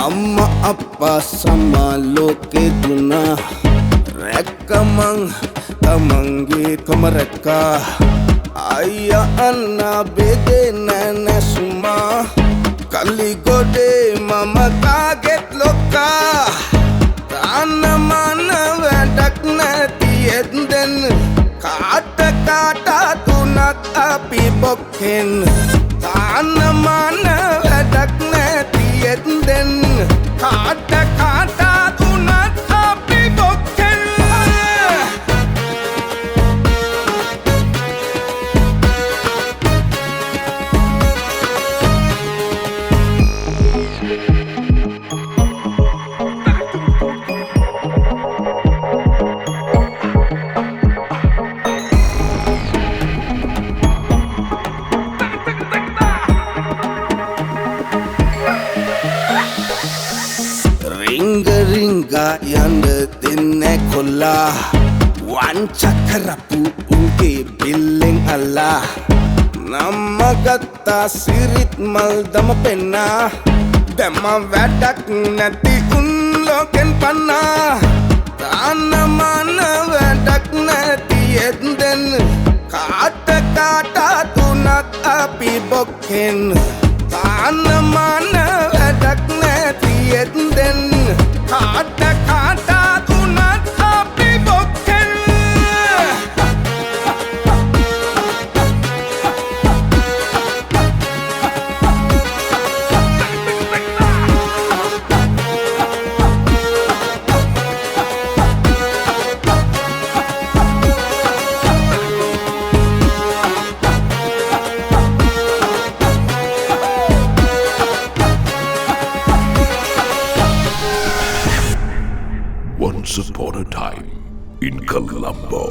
Amma appa sama loke duna rekkamang tamange kamarekka ayya anna bedena nasuma kalli gode mama kaget lokka tanna mana wadak nati enden kata kata tunak api bokken tanna mana wadak nati enden kata kata tunak api bokken Ringa ringa yanda dinne kolla wancha karapu unge billing Allah namagatta sirit maldama penna dema wadak nati unloken panna tanna mana wadak nati enden kata kata tunak api bokken tanna mana wadak nati enden kata kata tunak api bokken Once upon a time in Colombo.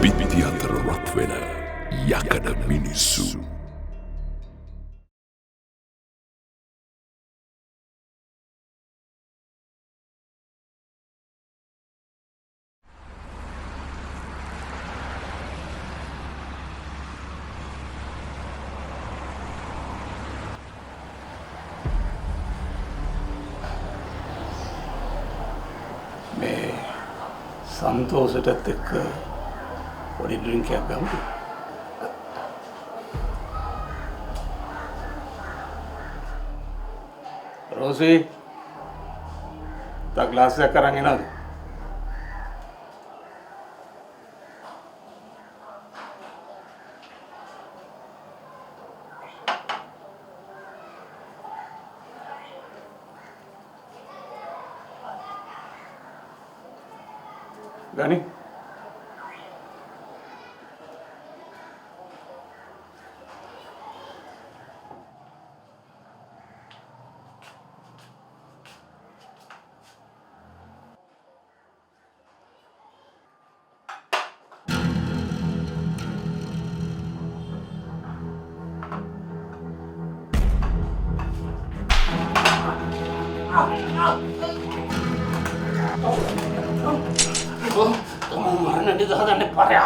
Bitti atar Rockwell, yakada minisu. මේ සන්තෝෂයටත් එක්ක පොඩි drink එකක් ගමු. රෝසි තා glass එකක් අරන් එනවද? Gani? Kamu mana di dalam parya?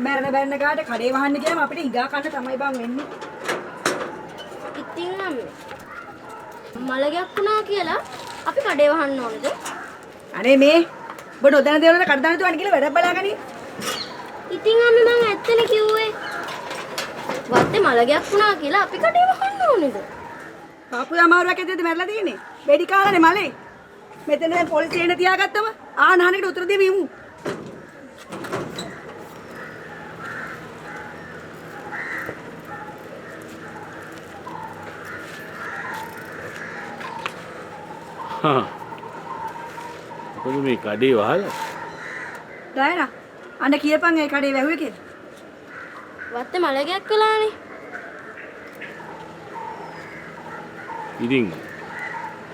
මැරෙන බැරෙන කාට කඩේ වහන්න ගියාම අපිට හිඟා කන්න තමයි බං වෙන්නේ. ඉතින් මලගයක් වුණා කියලා අපි කඩේ වහන්න ඕනද? අනේ මේ ඔබ නොදැන දේවල් වල කඩ දාන්න තුවන්නේ කියලා වැඩක් බලාගනි. ඉතින් අම්මේ මං ඇත්තනේ කිව්වේ. වත්තේ මලගයක් වුණා කියලා අපි කඩේ වහන්න ඕනේද? පාපු අමාරුවක් ඇද්දද මැරලා තියෙන්නේ. වෙඩි කාලානේ මලේ. මෙතන දැන් පොලිසිය එන තියාගත්තම ආනහනකට උත්තර දෙමු යමු. මොකද මේ කඩේ වහලා? ඩයනා අන්න කියපන් ඒ කඩේ වැහුවේ කියලා. වත්තේ මලගයක් වෙලානේ. ඉතින්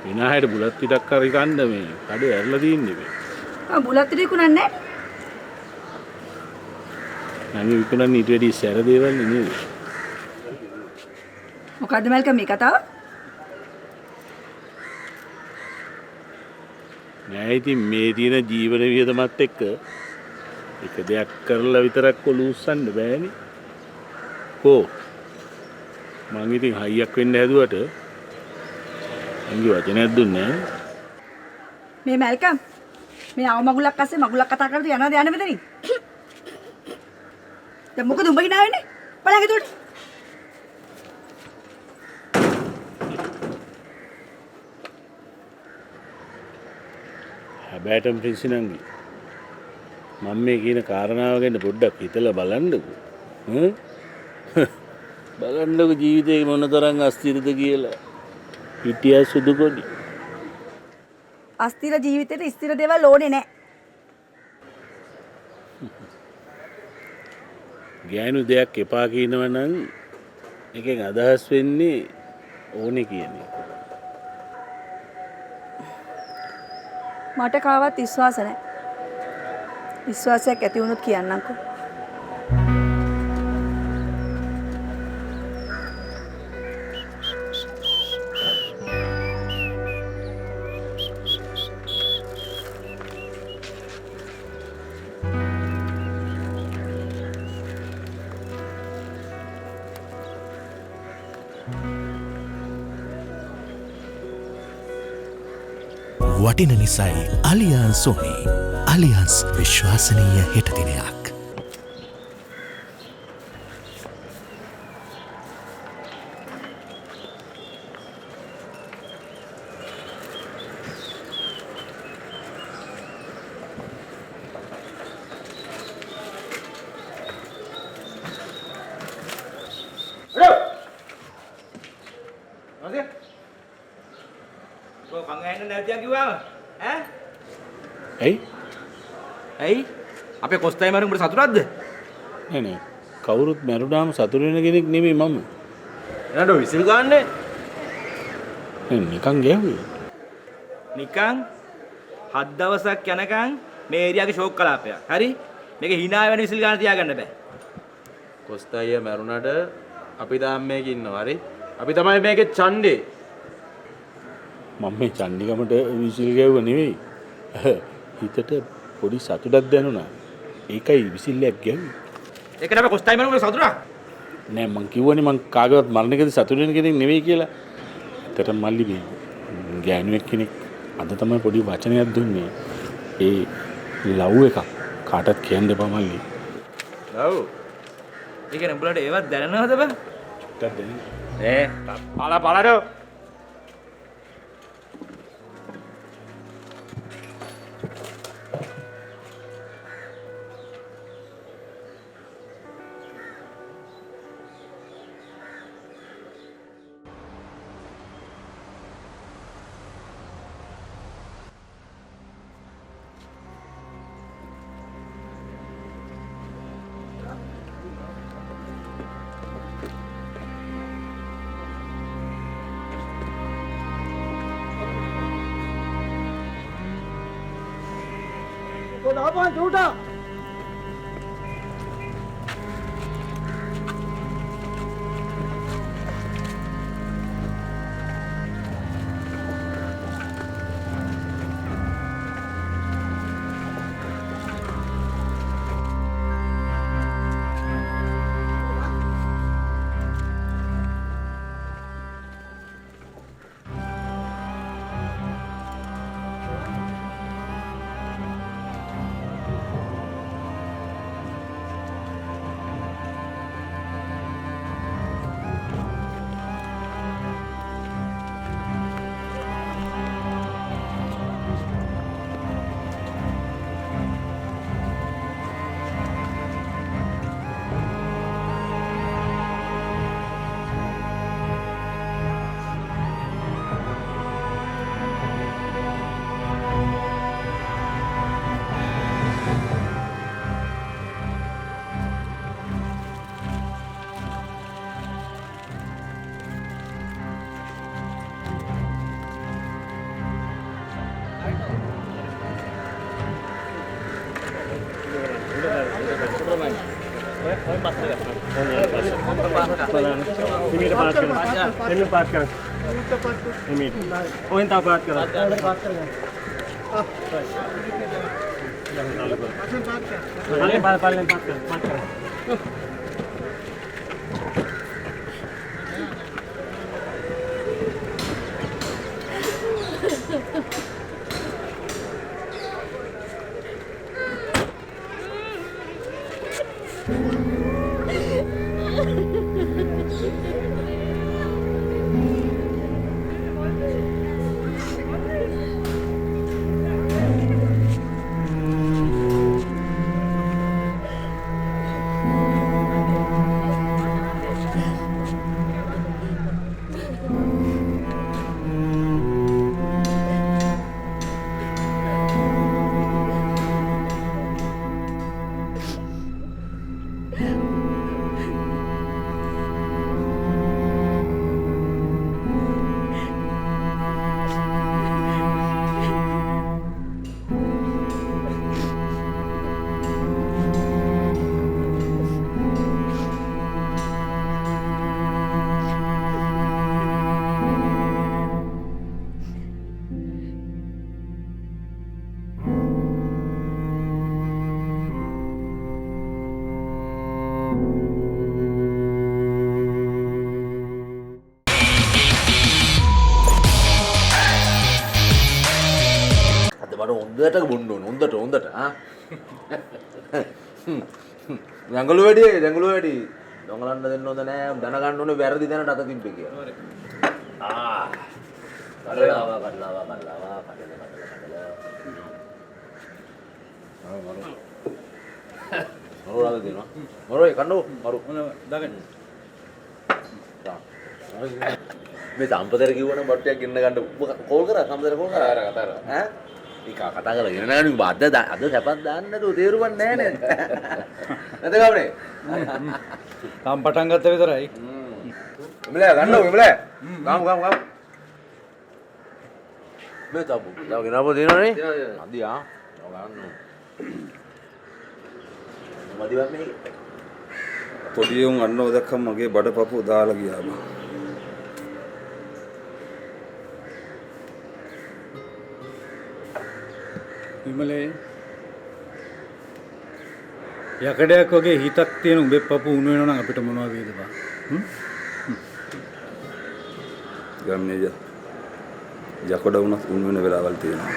විනායකට බුලත් පිටක් කරි කන්න මේ කඩේ ඇරලා තින්නේ මේ. බුලත් ටික උනන්නේ නැහැ. නම් විකුණන්නේ ඊට වැඩි සැර දේවල් නෙමෙයි. මොකද්ද මල්කම් මේ කතාව? නෑ ඉතින් මේ තියෙන ජීවන වියදමත් එක්ක එක දෙයක් කරලා විතරක් ඔලූස්සන්න බෑනේ. කො මං ඉතින් හයියක් වෙන්න හැදුවට අංගි වචනයක් දුන්නේ නෑ. මේ මල්කම් මේ ආව මගුලක් අස්සේ මගුලක් කතා කරලා යනවාද යන්නේ මෙතනින්? දැන් මොකද උඹ ගිනා වෙන්නේ? බලන්න ඒකට. හැබැයිටම ප්‍රින්සිනංගි මම මේ කියන කාරණාව ගැන පොඩ්ඩක් හිතලා බලන්නකෝ. බලන්නකෝ ජීවිතේ මොනතරම් අස්තිරද කියලා. හිටියා සුදු කොඩි. අස්තිර ජීවිතේට ස්ථිර දේවල් ඕනේ නැහැ. ගෑනු දෙයක් එපා කියනවා නම් එකෙන් අදහස් වෙන්නේ ඕනේ කියන එක. මට කාවත් විශ්වාස නැහැ. විශ්වාසයක් ඇති වුණොත් කියන්නම්කෝ. වටින නිසයි අලියන්ස් ඕනේ. අලියන්ස් විශ්වාසනීය හෙට දිනයක්. ඇයි අපේ කොස්තයි මරුන් උඹට සතුටක්ද? නෑ නෑ කවුරුත් මැරුණාම සතුට වෙන කෙනෙක් නෙමෙයි මම. එනඩ විසිල් ගන්නනේ. නිකන් ගැහුවේ. නිකන් 7 දවසක් යනකම් මේ ඒරියාවේ ෂෝක් කලාපයක්. හරි? මේක hina වෙන විසිල් ගන්න තියාගන්න බෑ. කොස්තයිය මැරුණට අපි තාම මේක ඉන්නවා. හරි? අපි තමයි මේකේ ඡණ්ඩේ. මම මේ චන්ඩිගමට විසිල් ගැව්ව නෙවෙයි. හිතට පොඩි සතුටක් දැනුණා. ඒකයි විසිල්ලයක් ගැව්වේ. ඒක නෑ කොස්තයි මරුන් උඹට සතුටක්? නෑ මං කිව්වනේ මං කාගේවත් මරණකදී සතුට වෙන කෙනෙක් නෙවෙයි කියලා. ඇත්තටම මල්ලි මේ ගෑනුවෙක් කෙනෙක් අද තමයි පොඩි වචනයක් දුන්නේ. ඒ ලව් එකක් කාටවත් කියන්න එපා මල්ලි. ලව්? ඒ කියන්නේ උඹලට ඒවත් දැනනවද බං? ටිකක් දැනෙන්නේ. පාලරෝ දාපන් චූටා. හොඳට බොන්න ඕන හොඳට දැඟලු වැඩි දොඟලන්න දෙන්න හොඳ නෑ දැනගන්න ඕනේ වැරදි දැනට අත තිබ්බේ කියලා කඩලා මරු රාග දෙනවා මරුයි කන්නෝ මරු දාගන්න මේ සම්පතර කිව්වනම් බට්ටියක් ගෙන්න ගන්න කෝල් කරා සම්පතර කෝල් කරා කතා කරා ඈ කතා කරලා ගෙන නෑ නේ අද සැපක් දාන්න නේද තේරුවක් නෑ නේද නැද ගමනේ තාම පටන් ගත්ත විතරයි විමලයා ගන්නව විමලයා ගාමු මේ තාපු තාම ගෙනාවෝ දෙනවනේ අදියා ගන්න මදිවත් මේ පොඩි උන් අන්නව දැක්කම මගේ බඩපපුව දාලා ගියා බා. විමලේ යකඩයක් වගේ හිතක් තියෙන උඹේ පපු උණු වෙනවා නම් අපිට මොනවද වේද බා ගම්නේ යකඩ වුණත් උණු වෙන වෙලාවල් තියෙනවා.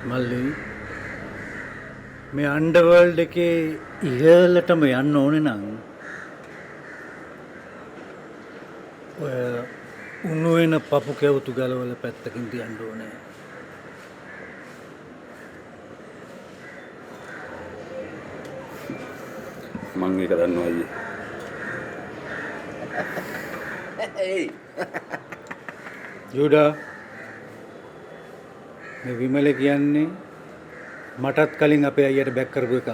මල්ලි මේ අන්ඩර්වර්ල්ඩ් එකේ ඉහළටම යන්න ඕනේ නම් ඔය උණු වෙන පපු කැවුතු ගලවල පැත්තකින් තියන්න ඕනේ. මං ඒක දන්නවා අයියේ. යුඩා මේ විමල කියන්නේ මටත් කලින් අපේ අයියට බැක් කරපු එක.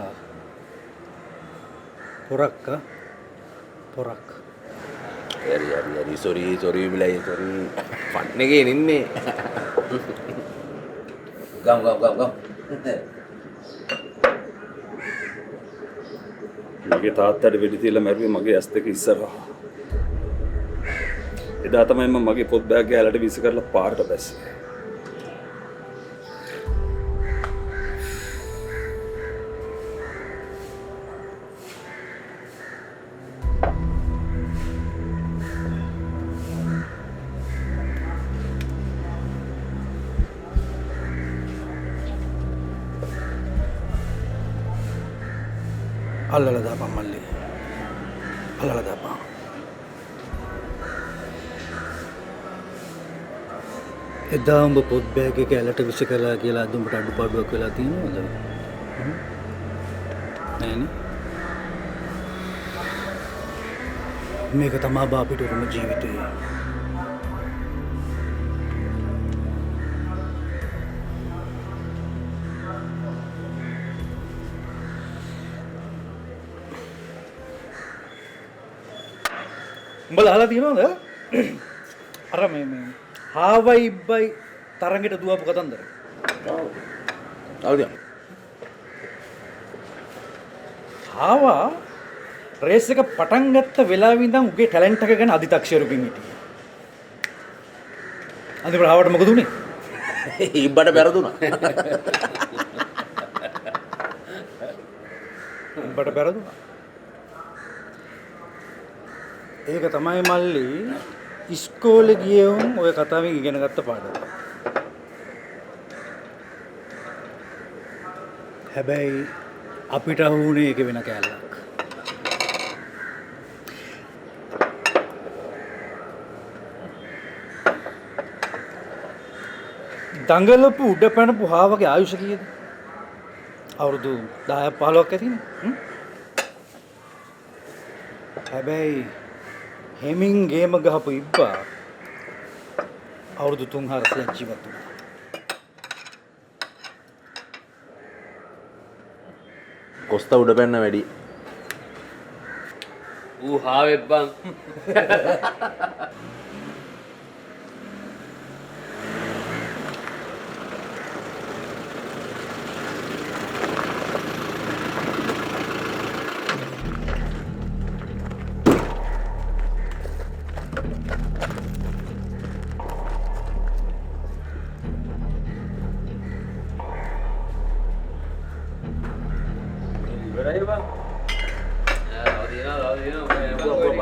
පොරක්ක. හරි සෝරි විමලයි සෝරි ෆන් එකේ ඉන්නේ ගම් මගේ තාත්තට වෙඩි තියලා මැරුවේ මගේ ඇස් දෙක ඉස්සරහා. එදා තමයි මම මගේ පොත් බෑග් එක ඇලට විසි කරලා පාරට බැස්සේ. අල්ලලා දාපන් මල්ලි. අල්ලලා දාපන්. එදා උඹ පොත් බෑග් එක ඇලට විසි කළා කියලා අද උඹට අඩුපාඩුවක් වෙලා තියෙනවද? නෑනේ. මේක තමයි අපිට උරුම ජීවිතය. උඹලා අහලා තියෙනවද? අර මේ හාවයි ඉබ්බයි තරඟෙට දුවපු කතන්දර. අවුද? ආවා රේස් එක පටන් ගත්ත වෙලාවෙ ඉඳන් උගේ ටැලන්ට් එක ගැන අදි탁ෂරකින් හිටියේ. අන්තිමට ආවට මොකද උනේ? ඉබ්බට පෙරදුනා. උඹට පෙරදුනා. ඒක තමයි මල්ලි ඉස්කෝලේ ගියේ උන් ඔය කතාවෙන් ඉගෙන ගත්ත පාඩම. හැබැයි අපිට අහුනේ ඒක වෙන කැලලක්. දඟලපු උඩ පැනපු හාවගේ ආයුෂ කීයද? අවුරුදු 10ක් 15ක් ඇතිනේ. හැබැයි හෙමින් ගේම ගහපු ඉබ්බා අවුරුදු 300ක් ජීවත් වුණා. කොස්ත උඩ පැන්න වැඩි. ඌ හාවෙත් බං.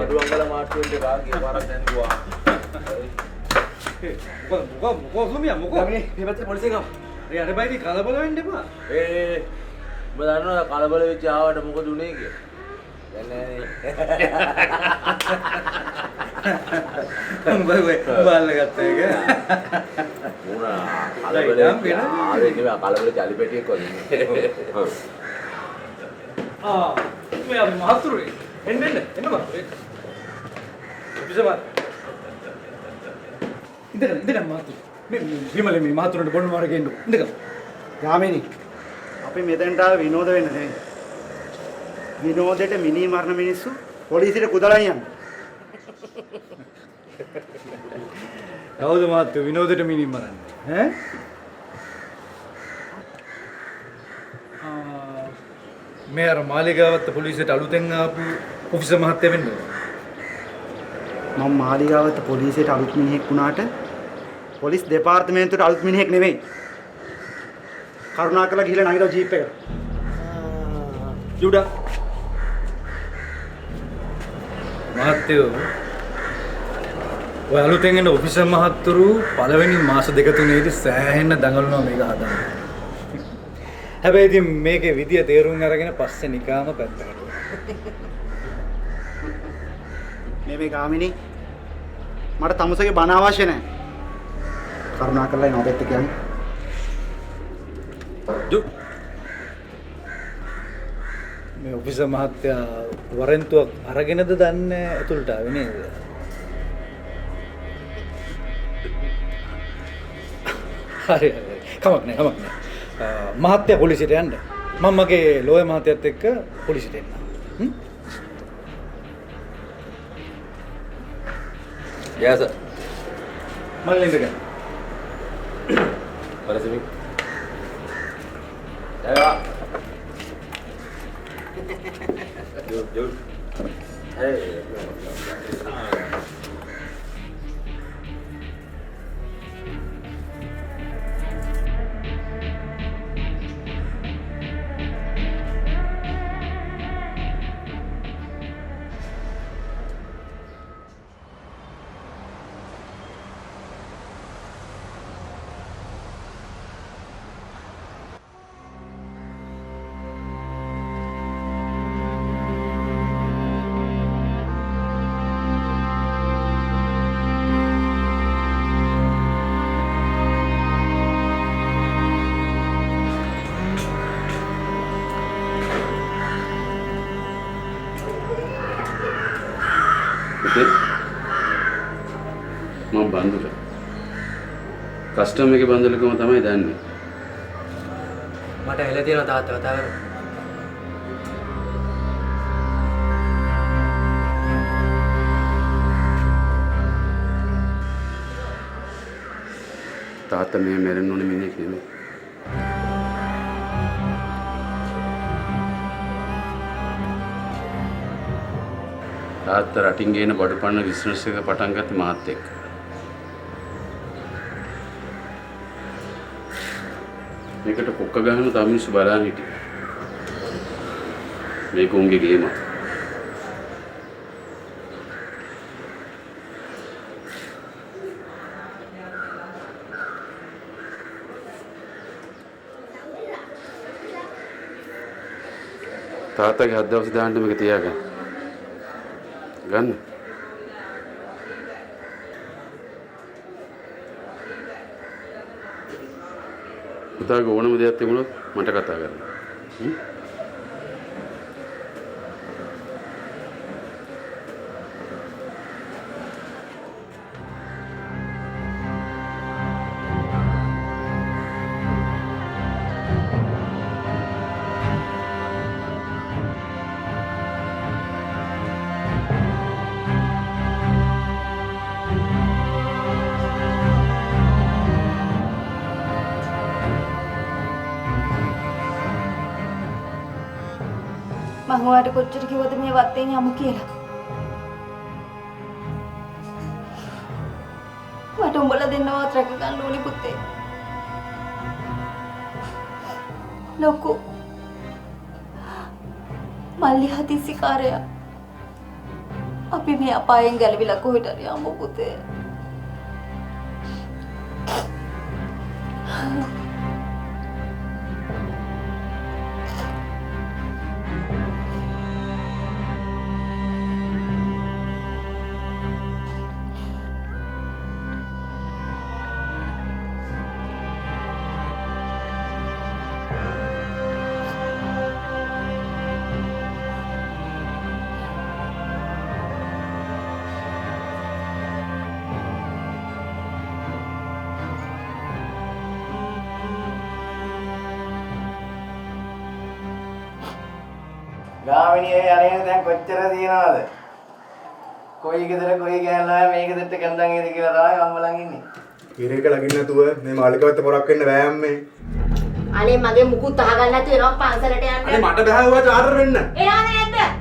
බඩුවංගල මාට්ටුවෙන්ට ගාගේ පාරක් දැන්දුවා. මොකෝ සුමියා මොකෝ? මේ පැත්තේ පොලිසිය ගාව. ඒ අර බයිදී කලබල වෙන්න එපා. උඹ දන්නවද කලබල වෙච්ච ආවට මොකද උනේ කියලා? දැන් නෑනේ. උඹ බාල්ල ගත්තා ඒක. මොනා කලබල ආවේ නෙවෙයි කලබල ජලි පෙටියක් වගේ. මෙයා මහතුරුයි. එන්න බා. විසම. ඉඳලා මහතුරු. මේ විමල මේ මහතුරුන්ට බොන්න මාර ගෙන්න. ඉඳලා. යාමිනි අපි මෙතෙන්ට ආව විනෝද වෙන්න නෙවෙයි. විනෝදෙට මිනි මරණ මිනිස්සු පොලිසියට කුදලන් යන්නේ. කවුද මහත්තයෝ විනෝදෙට මිනි මරන්නේ? මේ අර මාලිගාවත්ත පොලිසියට අලුතෙන් ආපු ඔෆිසර් මහත්තයා වෙන්න ඕන. මම මාලිගාවත්ත පොලිසියට අලුත් මිනිහෙක් වුණාට පොලිස් දෙපාර්තමේන්තුවට අලුත් මිනිහෙක් නෙවෙයි. කරුණාකරලා ගිහලා නැගිටව ජීප් එකට. ජුඩා. මහත්තයෝ ඔය අලුතෙන් එන ඔෆිසර් මහත්තුරු පළවෙනි මාස දෙක තුනේදී සෑහෙන්න දඟලනවා මේක හදන්න. හැබැයි ඉතින් මේකේ විදිය තේරුම් අරගෙන පස්සේ නිකාම පැත්තකට. මේ ගාමිනි මට තමුසගේ බණ අවශ්‍ය නැහැ. කරුණාකරලා එන ඔබත් කියන්නේ. මේ ඔෆිසර් මහත්තයා වරෙන්තුවක් අරගෙනද දන්නේ ඇතුළට ආවේ නේද? හරි. කමක් නෑ. මහත්තයා පොලිසියට යන්න. මම මගේ ලෝය මහත්තයත් එක්ක පොලිසියට එන්න. යස. මල්ලි ඉඳගෙන. පරිසමි. එයා. ජෝ. මම බන්දුල කස්ටම් එකේ බන්දුලකම තමයි දන්නේ. මට ඇවිල්ලා තියෙනවා තාත්තා කතා කරමු. තාත්තා මේ මැරෙන්න ඕනේ මිනිහෙක් නෙමෙයි. තාත්තා රටින් ගේන බඩුපන්න බිස්නස් එක පටන් ගත්තේ මාත් එක්ක. මේකට කොක්ක ගහන තව මිනිස්සු බලන් හිටියේ. මේක උන්ගේ ගේම. තාත්තගේ හත් දවස් දාන්න මේක තියාගන්න. ගන්න. පුතාගේ ඕනම දෙයක් තිබුණොත් මට කතා කරන්න. මම ඔයාලට කොච්චර කිව්වද මේ වත්තෙන් යමු කියලා. මට උඹලා දෙන්නවත් රැක ගන්න ඕනේ පුතේ. ලොකු මල්ලි හදිසිකාරයා. අපි මේ අපායෙන් ගැලවිලා කොහෙට හරි යමු පුතේ. ගාමිණී අනේ දැන් කොච්චර තියනවද? කොයි ගෙදර කොයි ගෑනලා මේ ගෙදරට කැඳන් එද කියලා තමයි අම්මලන් ඉන්නේ. ඉරේක ලගින්න නැතුව මේ මාළිකවත්ත පොරක් වෙන්න බෑ අම්මේ. අනේ මගේ මුකුත් අහගන්න නැතුව එනවා පන්සලට යන්න. අනේ මට බෑ ඔයා චාටර් වෙන්න. එනවද නැද්ද?